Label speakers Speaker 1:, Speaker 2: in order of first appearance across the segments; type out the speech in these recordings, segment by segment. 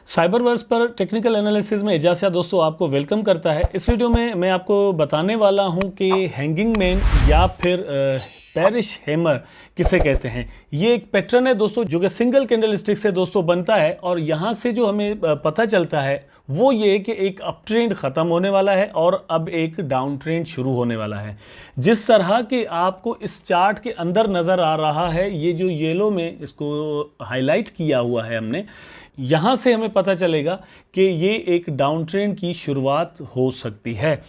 Speaker 1: साइबरवर्स पर technical analysis में एजाज शाह दोस्तों आपको वेलकम करता है। इस वीडियो में मैं आपको बताने वाला हूं कि हैंगिंग मैन या फिर पेरिश हैमर किसे कहते हैं। ये एक पैटर्न है दोस्तों जो कि सिंगल कैंडल स्टिक से दोस्तों बनता है और यहाँ से जो हमें पता चलता है वो ये कि एक अप ट्रेंड ख़त्म होने वाला है और अब एक डाउन ट्रेंड शुरू होने वाला है। जिस तरह के आपको इस चार्ट के अंदर नज़र आ रहा है, ये जो येलो में इसको हाईलाइट किया हुआ है हमने, यहाँ से हमें पता चलेगा कि ये एक डाउन ट्रेंड की शुरुआत हो सकती है।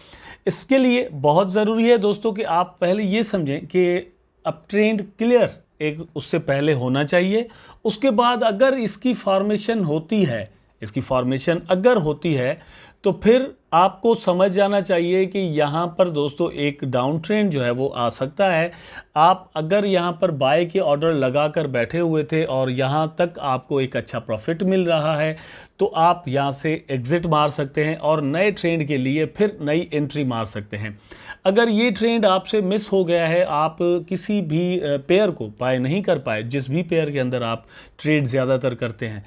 Speaker 1: इसके लिए बहुत ज़रूरी है दोस्तों कि आप पहले ये समझें कि अप ट्रेंड क्लियर एक उससे पहले होना चाहिए। उसके बाद अगर इसकी फॉर्मेशन होती है, इसकी फॉर्मेशन अगर होती है तो फिर आपको समझ जाना चाहिए कि यहाँ पर दोस्तों एक डाउन ट्रेंड जो है वो आ सकता है। आप अगर यहाँ पर बाय के ऑर्डर लगाकर बैठे हुए थे और यहाँ तक आपको एक अच्छा प्रॉफिट मिल रहा है तो आप यहाँ से एग्जिट मार सकते हैं और नए ट्रेंड के लिए फिर नई एंट्री मार सकते हैं। अगर ये ट्रेंड आपसे मिस हो गया है, आप किसी भी पेयर को बाय नहीं कर पाए, जिस भी पेयर के अंदर आप ट्रेड ज़्यादातर करते हैं,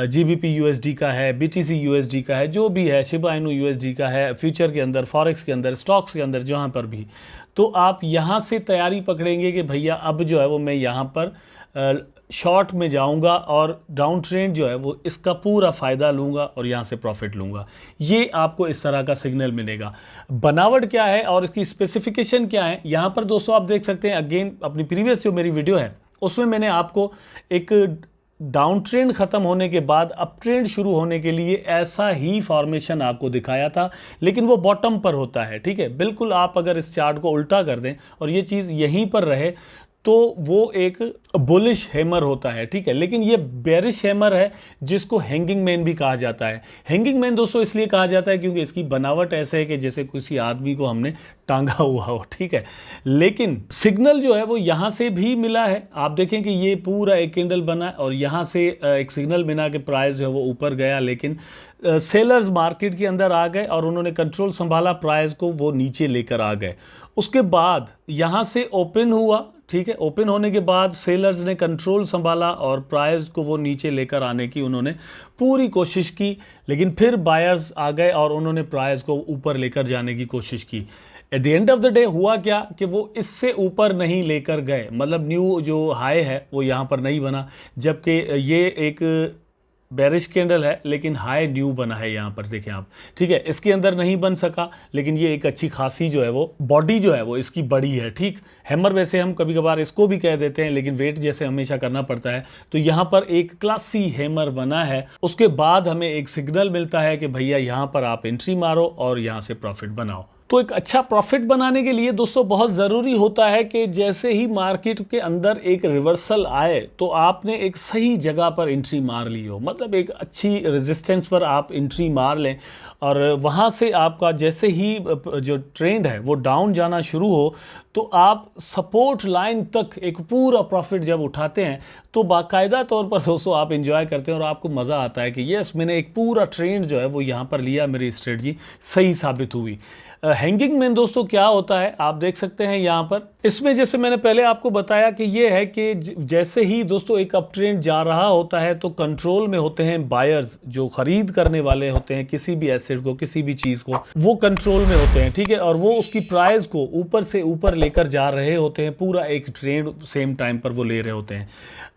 Speaker 1: GBP USD का है, BTC USD का है, जो भी है, शिबा इनू USD का है, फ्यूचर के अंदर, फॉरेक्स के अंदर, स्टॉक्स के अंदर, जहाँ पर भी, तो आप यहाँ से तैयारी पकड़ेंगे कि भैया अब जो है वो मैं यहाँ पर शॉर्ट में जाऊंगा और डाउन ट्रेंड जो है वो इसका पूरा फ़ायदा लूँगा और यहाँ से प्रॉफिट लूँगा। ये आपको इस तरह का सिग्नल मिलेगा। बनावट क्या है और इसकी स्पेसिफिकेशन क्या है, यहाँ पर दोस्तों आप देख सकते हैं। अगेन अपनी प्रीवियस जो मेरी वीडियो है उसमें मैंने आपको एक डाउन ट्रेंड ख़त्म होने के बाद अप ट्रेंड शुरू होने के लिए ऐसा ही फॉर्मेशन आपको दिखाया था, लेकिन वो बॉटम पर होता है। ठीक है, बिल्कुल आप अगर इस चार्ट को उल्टा कर दें और ये चीज़ यहीं पर रहे तो वो एक बुलिश हैमर होता है। ठीक है, लेकिन ये बेरिश हैमर है जिसको हैंगिंग मैन भी कहा जाता है। हैंगिंग मैन दोस्तों इसलिए कहा जाता है क्योंकि इसकी बनावट ऐसे है कि जैसे किसी आदमी को हमने टांगा हुआ हो। ठीक है, लेकिन सिग्नल जो है वो यहाँ से भी मिला है। आप देखें कि ये पूरा एक कैंडल बना और यहाँ से एक सिग्नल बना के प्राइस जो है वो ऊपर गया, लेकिन सेलर्स मार्केट के अंदर आ गए और उन्होंने कंट्रोल संभाला, प्राइस को वो नीचे लेकर आ गए। उसके बाद यहाँ से ओपन हुआ। ठीक है, ओपन होने के बाद सेलर्स ने कंट्रोल संभाला और प्राइस को वो नीचे लेकर आने की उन्होंने पूरी कोशिश की, लेकिन फिर बायर्स आ गए और उन्होंने प्राइस को ऊपर लेकर जाने की कोशिश की। At the end of the day हुआ क्या कि वो इससे ऊपर नहीं लेकर गए, मतलब न्यू जो हाई है वो यहाँ पर नहीं बना, जबकि ये एक बेरिश कैंडल है लेकिन हाई न्यू बना है यहाँ पर, देखें आप। ठीक है, इसके अंदर नहीं बन सका, लेकिन ये एक अच्छी खासी जो है वो बॉडी जो है वो इसकी बड़ी है। ठीक, हैमर वैसे हम कभी कभार इसको भी कह देते हैं, लेकिन वेट जैसे हमेशा करना पड़ता है। तो यहाँ पर एक क्लासी हैमर बना है। उसके बाद हमें एक सिग्नल मिलता है कि भैया यहाँ पर आप एंट्री मारो और यहाँ से प्रॉफिट बनाओ। तो एक अच्छा प्रॉफिट बनाने के लिए दोस्तों बहुत ज़रूरी होता है कि जैसे ही मार्केट के अंदर एक रिवर्सल आए तो आपने एक सही जगह पर एंट्री मार ली हो, मतलब एक अच्छी रेजिस्टेंस पर आप एंट्री मार लें और वहाँ से आपका जैसे ही जो ट्रेंड है वो डाउन जाना शुरू हो तो आप सपोर्ट लाइन तक एक पूरा प्रॉफिट जब उठाते हैं तो बाकायदा तौर पर दोस्तों आप एंजॉय करते हैं और आपको मज़ा आता है कि यस, मैंने एक पूरा ट्रेंड जो है वो यहाँ पर लिया, मेरी स्ट्रेटजी सही साबित हुई। हैंगिंग मैन दोस्तों क्या होता है आप देख सकते हैं यहाँ पर। इसमें जैसे मैंने पहले आपको बताया कि ये है कि जैसे ही दोस्तों एक अप ट्रेंड जा रहा होता है तो कंट्रोल में होते हैं बायर्स, जो खरीद करने वाले होते हैं किसी भी एसेट को, किसी भी चीज़ को, वो कंट्रोल में होते हैं। ठीक है, और वो उसकी प्राइस को ऊपर से ऊपर लेकर जा रहे होते हैं, पूरा एक ट्रेंड सेम टाइम पर वो ले रहे होते हैं।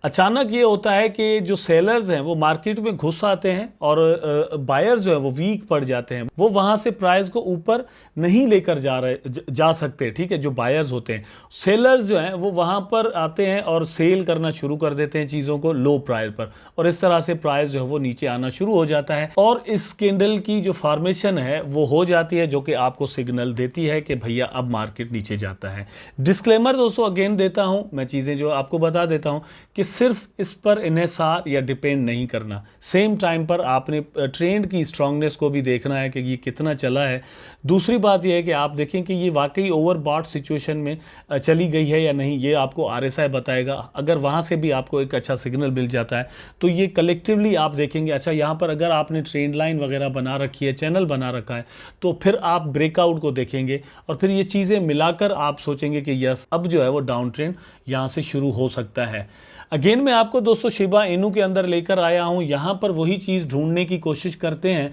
Speaker 1: अचानक ये होता है कि जो सेलर्स हैं वो मार्केट में घुस आते हैं और बायर्स जो है वो वीक पड़ जाते हैं, वो वहाँ से प्राइस को ऊपर नहीं लेकर जा सकते। ठीक है, जो बायर्स होते हैं, सेलर्स जो हैं वो वहाँ पर आते हैं और सेल करना शुरू कर देते हैं चीज़ों को लो प्राइस पर, और इस तरह से प्राइस जो है वो नीचे आना शुरू हो जाता है और इस कैंडल की जो फॉर्मेशन है वो हो जाती है, जो कि आपको सिग्नल देती है कि भैया अब मार्केट नीचे जाता है। डिस्क्लेमर दोस्तों अगेन देता हूँ, मैं चीज़ें जो आपको बता देता हूँ कि सिर्फ इस पर इन्हिसार या डिपेंड नहीं करना, सेम टाइम पर आपने ट्रेंड की स्ट्रांगनेस को भी देखना है कि ये कितना चला है। दूसरी बात यह है कि आप देखें कि ये वाकई ओवरबॉट सिचुएशन में चली गई है या नहीं, ये आपको RSI बताएगा। अगर वहाँ से भी आपको एक अच्छा सिग्नल मिल जाता है तो ये कलेक्टिवली आप देखेंगे अच्छा यहाँ पर अगर आपने ट्रेंड लाइन वगैरह बना रखी है, चैनल बना रखा है, तो फिर आप ब्रेकआउट को देखेंगे और फिर ये चीज़ें मिलाकर आप सोचेंगे कि यस अब जो है वो डाउन ट्रेंड यहाँ से शुरू हो सकता है। अगेन मैं आपको दोस्तों शिबा इनू के अंदर लेकर आया हूँ। यहाँ पर वही चीज़ ढूंढने की कोशिश करते हैं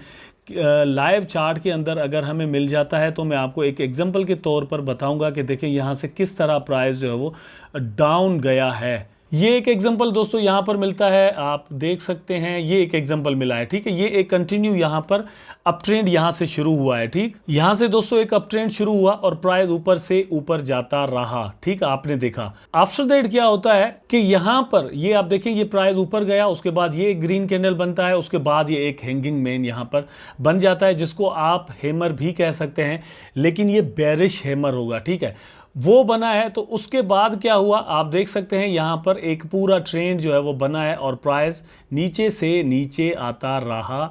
Speaker 1: लाइव चार्ट के अंदर अगर हमें मिल जाता है तो मैं आपको एक एग्जांपल के तौर पर बताऊंगा कि देखिए यहाँ से किस तरह प्राइस जो है वो डाउन गया है। ये एक एग्जांपल दोस्तों यहाँ पर मिलता है, आप देख सकते हैं ये एक एग्जांपल मिला है, ठीक है। ये एक कंटिन्यू यहाँ पर अप ट्रेंड यहाँ से शुरू हुआ है, ठीक। यहाँ से दोस्तों एक अप ट्रेंड शुरू हुआ और प्राइस ऊपर से ऊपर जाता रहा, ठीक। आपने देखा आफ्टर दैट क्या होता है कि यहाँ पर ये आप देखें ये प्राइस ऊपर गया, उसके बाद ये एक ग्रीन कैंडल बनता है, उसके बाद ये एक हैंगिंग मैन यहाँ पर बन जाता है, जिसको आप हैमर भी कह सकते हैं, लेकिन ये बेरिश हैमर होगा, ठीक है। वो बना है तो उसके बाद क्या हुआ आप देख सकते हैं यहाँ पर एक पूरा ट्रेंड जो है वो बना है और प्राइस नीचे से नीचे आता रहा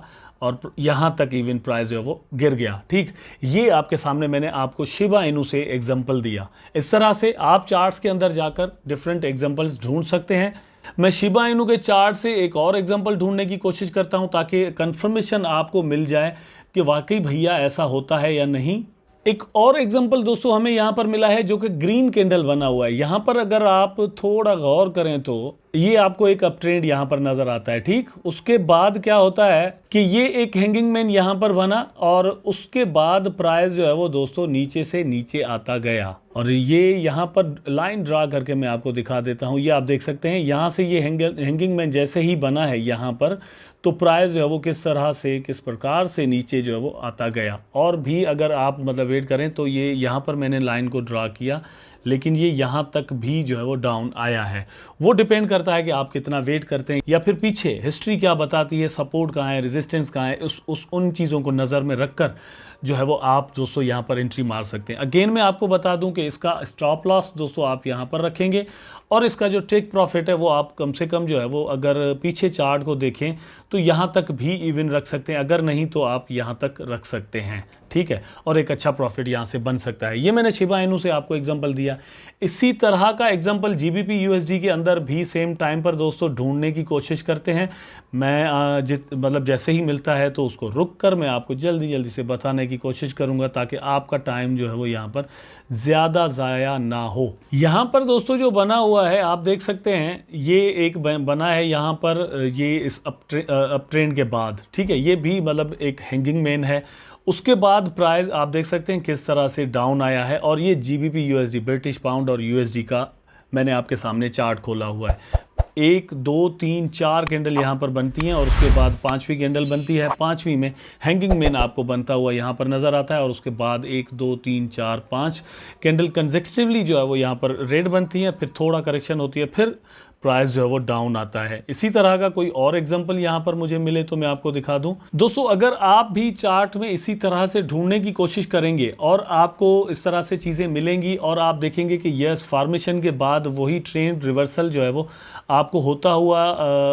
Speaker 1: और यहाँ तक इवन प्राइस जो है वो गिर गया, ठीक। ये आपके सामने मैंने आपको शिबा इनू से एग्जांपल दिया। इस तरह से आप चार्ट्स के अंदर जाकर डिफरेंट एग्जांपल्स ढूंढ सकते हैं। मैं शिबा इनू के चार्ट से एक और एग्जांपल ढूंढने की कोशिश करता हूँ ताकि कंफर्मेशन आपको मिल जाए कि वाकई भैया ऐसा होता है या नहीं। एक और एग्जांपल दोस्तों हमें यहाँ पर मिला है जो कि ग्रीन कैंडल बना हुआ है। यहाँ पर अगर आप थोड़ा गौर करें तो ये आपको एक अप ट्रेंड यहाँ पर नजर आता है, ठीक। उसके बाद क्या होता है कि ये एक हैंगिंग मैन यहाँ पर बना और उसके बाद प्राइस जो है वो दोस्तों नीचे से नीचे आता गया और ये यहाँ पर लाइन ड्रा करके मैं आपको दिखा देता हूँ। ये आप देख सकते हैं यहाँ से ये हैंगिंग मैन जैसे ही बना है यहाँ पर तो प्राइस जो है वो किस तरह से किस प्रकार से नीचे जो है वो आता गया। और भी अगर आप मतलब वेट करें तो ये यहाँ पर मैंने लाइन को ड्रा किया लेकिन ये यहाँ तक भी जो है वो डाउन आया है। वो डिपेंड करता है कि आप कितना वेट करते हैं या फिर पीछे हिस्ट्री क्या बताती है, सपोर्ट कहाँ है, रेजिस्टेंस कहाँ है, उन चीज़ों को नज़र में रखकर जो है वो आप दोस्तों यहाँ पर एंट्री मार सकते हैं। अगेन मैं आपको बता दूं कि इसका स्टॉप लॉस दोस्तों आप यहाँ पर रखेंगे और इसका जो टेक प्रॉफिट है वो आप कम से कम जो है वो अगर पीछे चार्ट को देखें तो यहाँ तक भी इवन रख सकते हैं, अगर नहीं तो आप यहाँ तक रख सकते हैं, ठीक है। और एक अच्छा प्रॉफिट यहाँ से बन सकता है। ये मैंने शिबा इनू से आपको एग्जांपल दिया। इसी तरह का एग्जांपल GBP USD के अंदर भी सेम टाइम पर दोस्तों ढूंढने की कोशिश करते हैं। मैं मतलब जैसे ही मिलता है तो उसको रुक कर मैं आपको जल्दी से बताने की कोशिश करूंगा ताकि आपका टाइम जो है वो यहाँ पर ज़्यादा ज़ाया ना हो। यहाँ पर दोस्तों जो बना हुआ है आप देख सकते हैं ये एक बना है यहाँ पर ये इस अप ट्रेंड के बाद, ठीक है। ये भी मतलब एक हैंगिंग मैन है। उसके बाद प्राइस आप देख सकते हैं किस तरह से डाउन आया है और ये GBP USD ब्रिटिश पाउंड और USD का मैंने आपके सामने चार्ट खोला हुआ है। 1 2 3 4 कैंडल यहाँ पर बनती हैं और उसके बाद 5वीं कैंडल बनती है। 5वीं में हैंगिंग मैन आपको बनता हुआ यहाँ पर नज़र आता है और उसके बाद 1 2 3 4 5 कैंडल कंसेक्यूटिवली जो है वो यहाँ पर रेड बनती है, फिर थोड़ा करेक्शन होती है, फिर प्राइस जो है वो डाउन आता है। इसी तरह का कोई और एग्जांपल यहाँ पर मुझे मिले तो मैं आपको दिखा दूं। दोस्तों अगर आप भी चार्ट में इसी तरह से ढूंढने की कोशिश करेंगे और आपको इस तरह से चीज़ें मिलेंगी और आप देखेंगे कि यस फॉर्मेशन के बाद वही ट्रेंड रिवर्सल जो है वो आपको होता हुआ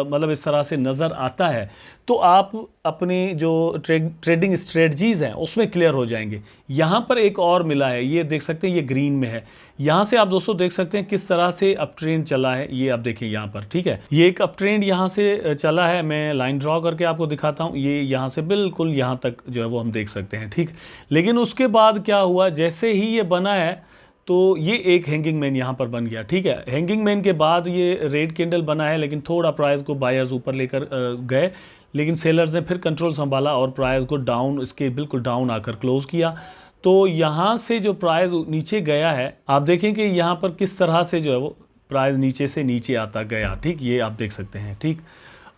Speaker 1: मतलब इस तरह से नज़र आता है तो आप अपनी जो ट्रेडिंग स्ट्रेटजीज़ हैं उसमें क्लियर हो जाएंगे। यहाँ पर एक और मिला है, ये देख सकते हैं ये ग्रीन में है। यहाँ से आप दोस्तों देख सकते हैं किस तरह से अप ट्रेंड चला है, ये आप देखिए यहाँ पर, ठीक है। ये एक अप ट्रेंड यहाँ से चला है, मैं लाइन ड्रॉ करके आपको दिखाता हूँ। ये यहाँ से बिल्कुल यहाँ तक जो है वो हम देख सकते हैं, ठीक। लेकिन उसके बाद क्या हुआ, जैसे ही ये बना है तो ये एक हैंगिंग मैन यहाँ पर बन गया, ठीक है। हैंगिंग मैन के बाद ये रेड कैंडल बना है लेकिन थोड़ा प्राइस को बायर्स ऊपर लेकर गए, लेकिन सेलर्स ने फिर कंट्रोल संभाला और प्राइस को डाउन, इसके बिल्कुल डाउन आकर क्लोज किया। तो यहाँ से जो प्राइस नीचे गया है आप देखें कि यहाँ पर किस तरह से जो है वो प्राइस नीचे से नीचे आता गया, ठीक। ये आप देख सकते हैं, ठीक।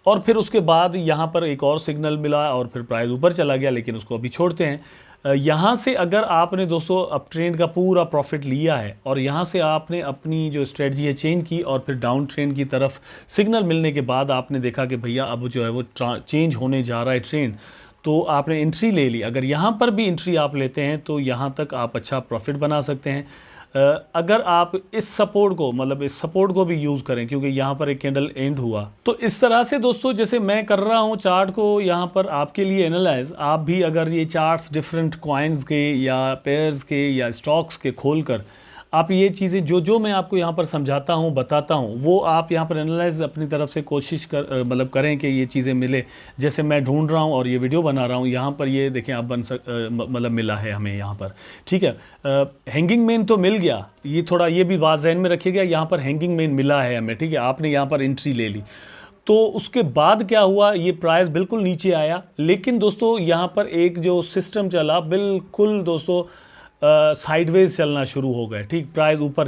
Speaker 1: और फिर उसके बाद यहाँ पर एक और सिग्नल मिला और फिर प्राइस ऊपर चला गया, लेकिन उसको अभी छोड़ते हैं। यहाँ से अगर आपने दोस्तों अप ट्रेंड का पूरा प्रॉफिट लिया है और यहाँ से आपने अपनी जो स्ट्रेटजी है चेंज की और फिर डाउन ट्रेंड की तरफ सिग्नल मिलने के बाद आपने देखा कि भैया अब जो है वो चेंज होने जा रहा है ट्रेंड, तो आपने एंट्री ले ली। अगर यहाँ पर भी एंट्री आप लेते हैं तो यहाँ तक आप अच्छा प्रॉफिट बना सकते हैं। अगर आप इस सपोर्ट को मतलब इस सपोर्ट को भी यूज़ करें, क्योंकि यहाँ पर एक कैंडल एंड हुआ, तो इस तरह से दोस्तों जैसे मैं कर रहा हूँ चार्ट को यहाँ पर आपके लिए एनालाइज, आप भी अगर ये चार्ट्स डिफरेंट कॉइन्स के या पेयर्स के या स्टॉक्स के खोलकर आप ये चीज़ें जो मैं आपको यहाँ पर समझाता हूँ, बताता हूँ, वो आप यहाँ पर एनालाइज अपनी तरफ से कोशिश मतलब करें कि ये चीज़ें मिले। जैसे मैं ढूंढ रहा हूँ और ये वीडियो बना रहा हूँ, यहाँ पर ये देखें आप मतलब मिला है हमें यहाँ पर, ठीक है। हैंगिंग मेन तो मिल गया, ये थोड़ा ये भी बात ज़हन में रखिएगा, यहाँ पर हैंगिंग मेन मिला है हमें, ठीक है। आपने यहाँ पर एंट्री ले ली, तो उसके बाद क्या हुआ, ये प्राइस बिल्कुल नीचे आया। लेकिन दोस्तों यहाँ पर एक जो सिस्टम चला, बिल्कुल दोस्तों साइडवेज चलना शुरू हो गए, ठीक। प्राइस ऊपर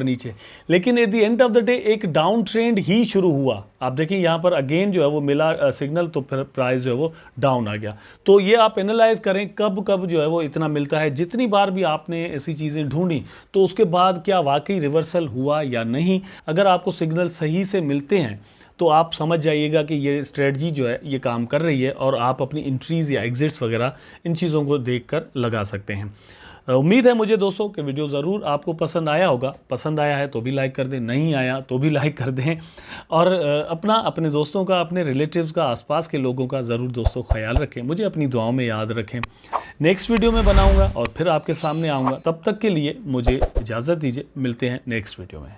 Speaker 1: नीचे, लेकिन at the end of the day एक डाउन ट्रेंड ही शुरू हुआ। आप देखिए यहाँ पर अगेन जो है वो मिला सिग्नल, तो फिर प्राइस जो है वो डाउन आ गया। तो ये आप एनालाइज करें कब कब जो है वो इतना मिलता है। जितनी बार भी आपने ऐसी चीज़ें ढूंढी, तो उसके बाद क्या वाकई रिवर्सल हुआ या नहीं। अगर आपको सिग्नल सही से मिलते हैं तो आप समझ जाइएगा कि ये स्ट्रेटजी जो है ये काम कर रही है, और आप अपनी एंट्रीज़ या एग्जिट्स वगैरह इन चीज़ों को देखकर लगा सकते हैं। उम्मीद है मुझे दोस्तों कि वीडियो ज़रूर आपको पसंद आया होगा। पसंद आया है तो भी लाइक कर दें, नहीं आया तो भी लाइक कर दें, और अपने दोस्तों का, अपने रिलेटिव्स का, आसपास के लोगों का ज़रूर दोस्तों ख्याल रखें। मुझे अपनी दुआओं में याद रखें। नेक्स्ट वीडियो में बनाऊँगा और फिर आपके सामने आऊँगा। तब तक के लिए मुझे इजाज़त दीजिए, मिलते हैं नेक्स्ट वीडियो में।